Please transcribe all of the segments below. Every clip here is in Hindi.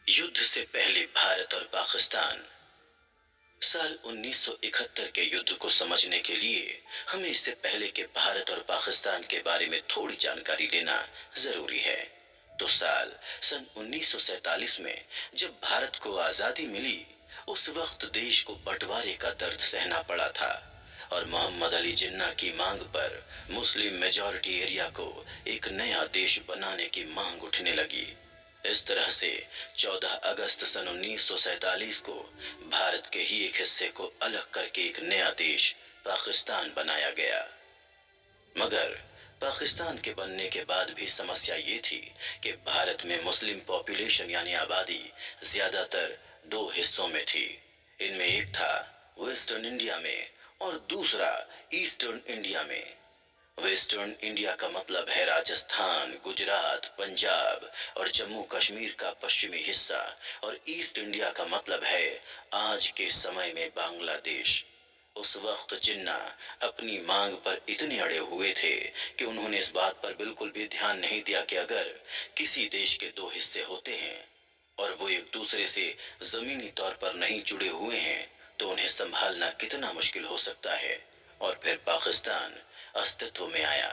युद्ध से पहले भारत और पाकिस्तान। साल 1971 के युद्ध को समझने के लिए हमें इससे पहले के भारत और पाकिस्तान के बारे में थोड़ी जानकारी लेना जरूरी है। तो सन 1947 में जब भारत को आजादी मिली, उस वक्त देश को बंटवारे का दर्द सहना पड़ा था और मोहम्मद अली जिन्ना की मांग पर मुस्लिम मेजॉरिटी एरिया को एक नया देश बनाने की मांग उठने लगी। इस तरह से 14 अगस्त सन 1947 को भारत के ही एक हिस्से को अलग करके एक नया देश पाकिस्तान बनाया गया। मगर पाकिस्तान के बनने के बाद भी समस्या ये थी कि भारत में मुस्लिम पॉपुलेशन यानी आबादी ज्यादातर दो हिस्सों में थी। इनमें एक था वेस्टर्न इंडिया में और दूसरा ईस्टर्न इंडिया में। वेस्टर्न इंडिया का मतलब है राजस्थान, गुजरात, पंजाब और जम्मू कश्मीर का पश्चिमी हिस्सा, और ईस्ट इंडिया का मतलब है आज के समय में बांग्लादेश। उस वक्त जिन्ना अपनी मांग पर इतने अड़े हुए थे कि उन्होंने इस बात पर बिल्कुल भी ध्यान नहीं दिया कि अगर किसी देश के दो हिस्से होते हैं और वो एक दूसरे से जमीनी तौर पर नहीं जुड़े हुए हैं तो उन्हें संभालना कितना मुश्किल हो सकता है। और फिर पाकिस्तान अस्तित्व में आया।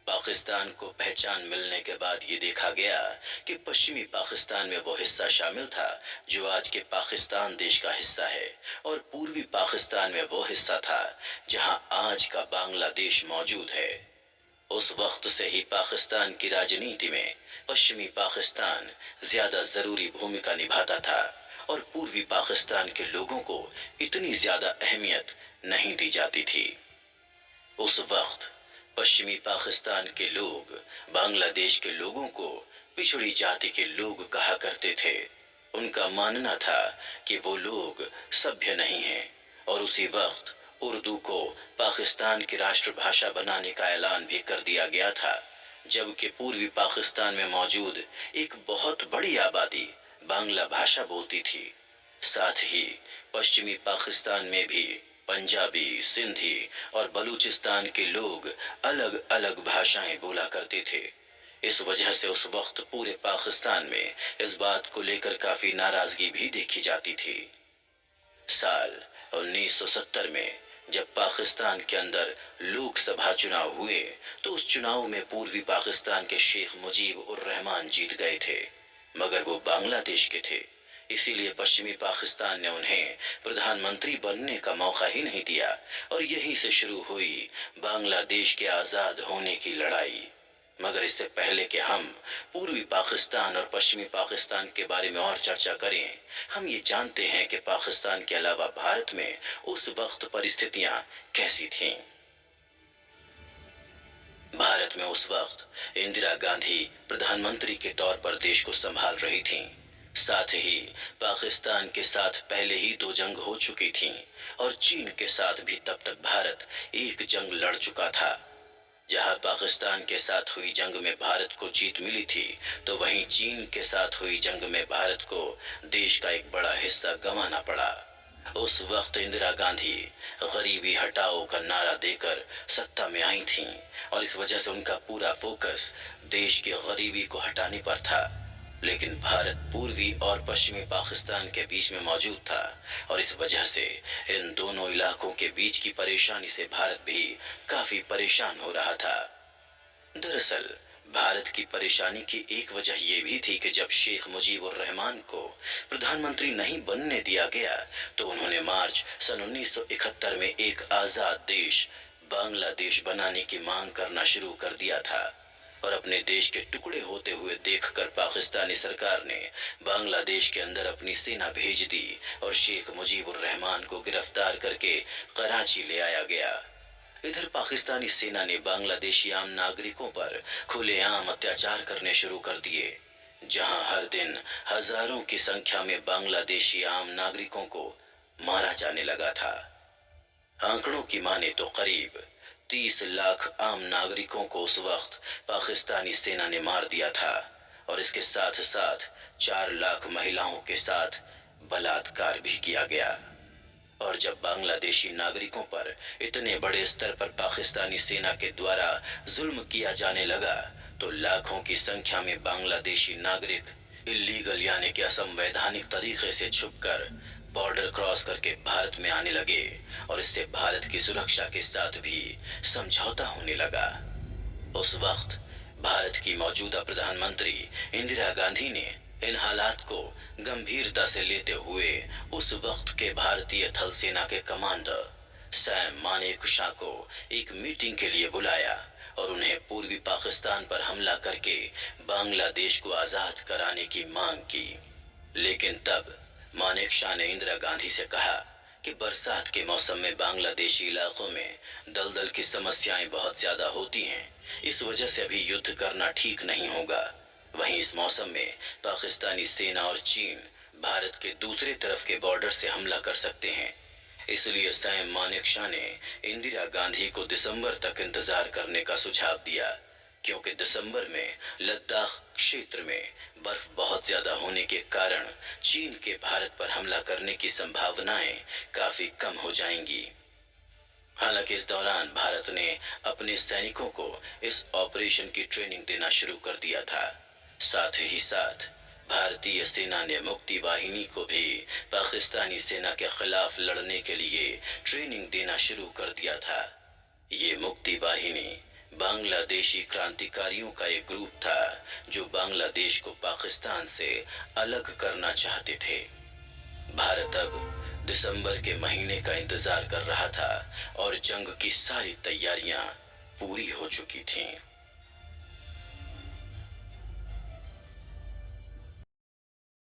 पाकिस्तान को पहचान मिलने के बाद ये देखा गया कि पश्चिमी पाकिस्तान में वो हिस्सा शामिल था जो आज के पाकिस्तान देश का हिस्सा है, और पूर्वी पाकिस्तान में वो हिस्सा था जहां आज का बांग्लादेश मौजूद है। उस वक्त से ही पाकिस्तान की राजनीति में पश्चिमी पाकिस्तान ज्यादा जरूरी भूमिका निभाता था और पूर्वी पाकिस्तान के लोगों को इतनी ज्यादा अहमियत नहीं दी जाती थी। उस वक्त पश्चिमी पाकिस्तान के लोग बांग्लादेश के लोगों को पिछड़ी जाति के लोग कहा करते थे। उनका मानना था कि वो लोग सभ्य नहीं हैं, और उसी वक्त उर्दू को पाकिस्तान की राष्ट्रभाषा बनाने का ऐलान भी कर दिया गया था, जबकि पूर्वी पाकिस्तान में मौजूद एक बहुत बड़ी आबादी बांग्ला भाषा बोलती थी। साथ ही पश्चिमी पाकिस्तान में भी पंजाबी, सिंधी और बलूचिस्तान के लोग अलग अलग भाषाएं बोला करते थे। इस वजह से उस वक्त पूरे पाकिस्तान में इस बात को लेकर काफी नाराजगी भी देखी जाती थी। साल 1970 में जब पाकिस्तान के अंदर लोकसभा चुनाव हुए तो उस चुनाव में पूर्वी पाकिस्तान के शेख मुजीब उर रहमान जीत गए थे, मगर वो बांग्लादेश के थे। इसीलिए पश्चिमी पाकिस्तान ने उन्हें प्रधानमंत्री बनने का मौका ही नहीं दिया, और यहीं से शुरू हुई बांग्लादेश के आजाद होने की लड़ाई। मगर इससे पहले कि हम पूर्वी पाकिस्तान और पश्चिमी पाकिस्तान के बारे में और चर्चा करें, हम ये जानते हैं कि पाकिस्तान के अलावा भारत में उस वक्त परिस्थितियां कैसी थीं। भारत में उस वक्त इंदिरा गांधी प्रधानमंत्री के तौर पर देश को संभाल रही थीं। साथ ही पाकिस्तान के साथ पहले ही दो जंग हो चुकी थीं, और चीन के साथ भी तब तक भारत एक जंग लड़ चुका था। जहां पाकिस्तान के साथ हुई जंग में भारत को जीत मिली थी, तो वहीं चीन के साथ हुई जंग में भारत को देश का एक बड़ा हिस्सा गंवाना पड़ा। उस वक्त इंदिरा गांधी गरीबी हटाओ का नारा देकर सत्ता में आई थीं, और इस वजह से उनका पूरा फोकस देश की गरीबी को हटाने पर था। लेकिन भारत पूर्वी और पश्चिमी पाकिस्तान के बीच में मौजूद था, और इस वजह से इन दोनों इलाकों के बीच की परेशानी से भारत भी काफी परेशान हो रहा था। दरअसल भारत की परेशानी की एक वजह यह भी थी कि जब शेख मुजीब उर रहमान को प्रधानमंत्री नहीं बनने दिया गया तो उन्होंने मार्च सन 1971 में एक आजाद देश बांग्लादेश बनाने की मांग करना शुरू कर दिया था, और अपने देश के टुकड़े होते हुए देखकर पाकिस्तानी सरकार ने बांग्लादेश के अंदर अपनी सेना भेज दी और शेख मुजीब उर रहमान को गिरफ्तार करके कराची ले आया गया। इधर पाकिस्तानी सेना ने बांग्लादेशी आम नागरिकों पर खुलेआम अत्याचार करने शुरू कर दिए, जहां हर दिन हजारों की संख्या में बांग्लादेशी आम नागरिकों को मारा जाने लगा था। आंकड़ों की माने तो करीब 30 लाख आम नागरिकों को उस वक्त पाकिस्तानी सेना ने मार दिया था, और इसके साथ साथ 4 लाख महिलाओं के साथ बलात्कार भी किया गया। और जब बांग्लादेशी नागरिकों पर इतने बड़े स्तर पर पाकिस्तानी सेना के द्वारा जुल्म किया जाने लगा तो लाखों की संख्या में बांग्लादेशी नागरिक इलीगल यानी कि असंवैधानिक तरीके से छुपकर बॉर्डर क्रॉस करके भारत में आने लगे और इससे भारत की सुरक्षा के साथ भी समझौता होने लगा। उस वक्त भारत की मौजूदा प्रधानमंत्री इंदिरा गांधी ने इन हालात को गंभीरता से लेते हुए उस वक्त के भारतीय थल सेना के कमांडर सैम मानेकशॉ को एक मीटिंग के लिए बुलाया और उन्हें पूर्वी पाकिस्तान पर हमला करके बांग्लादेश को आजाद कराने की मांग की। लेकिन तब मानेकशॉ ने इंदिरा गांधी से कहा कि बरसात के मौसम में बांग्लादेशी इलाकों में दलदल की समस्याएं बहुत ज्यादा होती हैं, इस वजह से अभी युद्ध करना ठीक नहीं होगा। वहीं इस मौसम में पाकिस्तानी सेना और चीन भारत के दूसरे तरफ के बॉर्डर से हमला कर सकते हैं। इसलिए सैम मानेकशॉ ने इंदिरा गांधी को दिसंबर तक इंतजार करने का सुझाव दिया, क्योंकि दिसंबर में लद्दाख क्षेत्र में बर्फ बहुत ज्यादा होने के कारण चीन के भारत पर हमला करने की संभावनाएं काफी कम हो जाएंगी। हालांकि इस दौरान भारत ने अपने सैनिकों को इस ऑपरेशन की ट्रेनिंग देना शुरू कर दिया था। साथ ही साथ भारतीय सेना ने मुक्ति वाहिनी को भी पाकिस्तानी सेना के खिलाफ लड़ने के लिए ट्रेनिंग देना शुरू कर दिया था। ये मुक्ति वाहिनी बांग्लादेशी क्रांतिकारियों का एक ग्रुप था जो बांग्लादेश को पाकिस्तान से अलग करना चाहते थे। भारत अब दिसंबर के महीने का इंतजार कर रहा था और जंग की सारी तैयारियां पूरी हो चुकी थीं।